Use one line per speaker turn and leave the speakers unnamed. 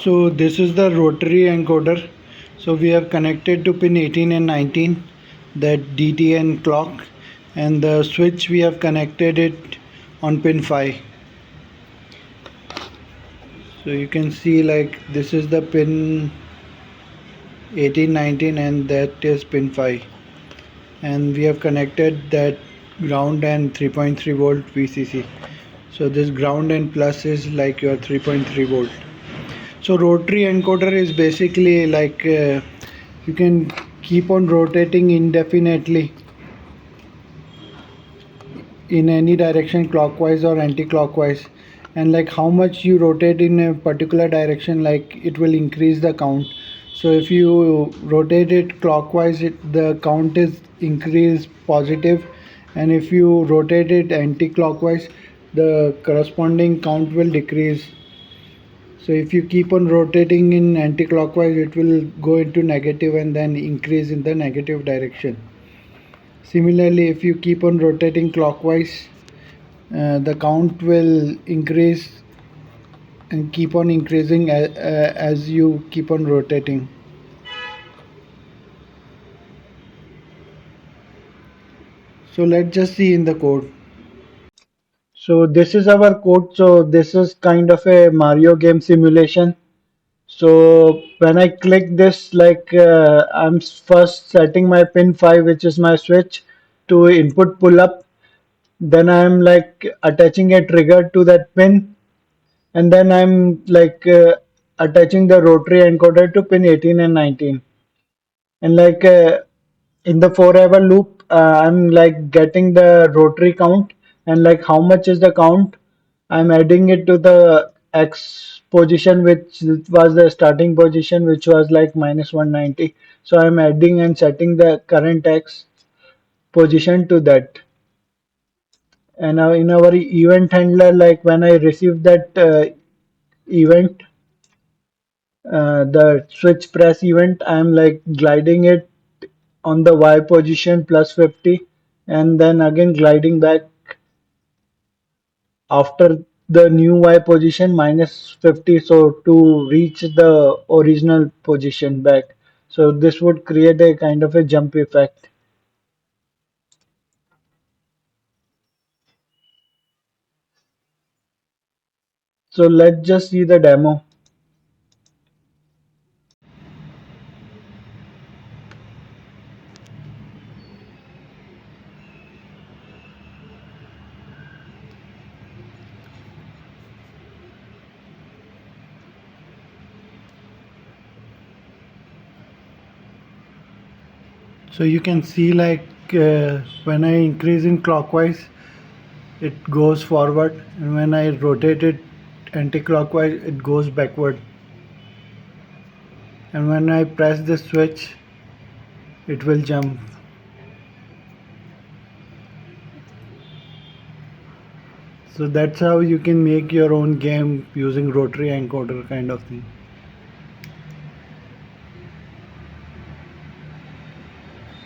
So this is the rotary encoder. So we have connected to pin 18 and 19, that DTN clock, and the switch we have connected it on pin 5. So you can see like this is the pin 18, 19, and that is pin 5, and we have connected that ground and 3.3 volt VCC. So this ground and plus is like your 3.3 volt. So rotary encoder is basically like you can keep on rotating indefinitely in any direction, clockwise or anti-clockwise, and like how much you rotate in a particular direction, like it will increase the count. So if you rotate it clockwise, the count is increased positive, and if you rotate it anti-clockwise, the corresponding count will decrease. So if you keep on rotating in anti-clockwise, it will go into negative and then increase in the negative direction. Similarly, if you keep on rotating clockwise, the count will increase and keep on increasing as you keep on rotating. So let's just see in the code. So this is our code. So this is kind of a Mario game simulation. So when I click this, like I'm first setting my pin 5, which is my switch, to input pull up. Then I'm like attaching a trigger to that pin, and then I'm like attaching the rotary encoder to pin 18 and 19, and like in the forever loop I'm like getting the rotary count, and like how much is the count, I'm adding it to the X position, which was the starting position, which was like minus 190. So I'm adding and setting the current X position to that. And now in our event handler, like when I receive that event, the switch press event, I'm like gliding it on the Y position plus 50, and then again gliding back after the new Y position minus 50, so to reach the original position back. So this would create a kind of a jump effect. So let's just see the demo. So you can see like when I increase in clockwise, it goes forward, and when I rotate it anti-clockwise, it goes backward, and when I press the switch, it will jump. So that's how you can make your own game using rotary encoder kind of thing.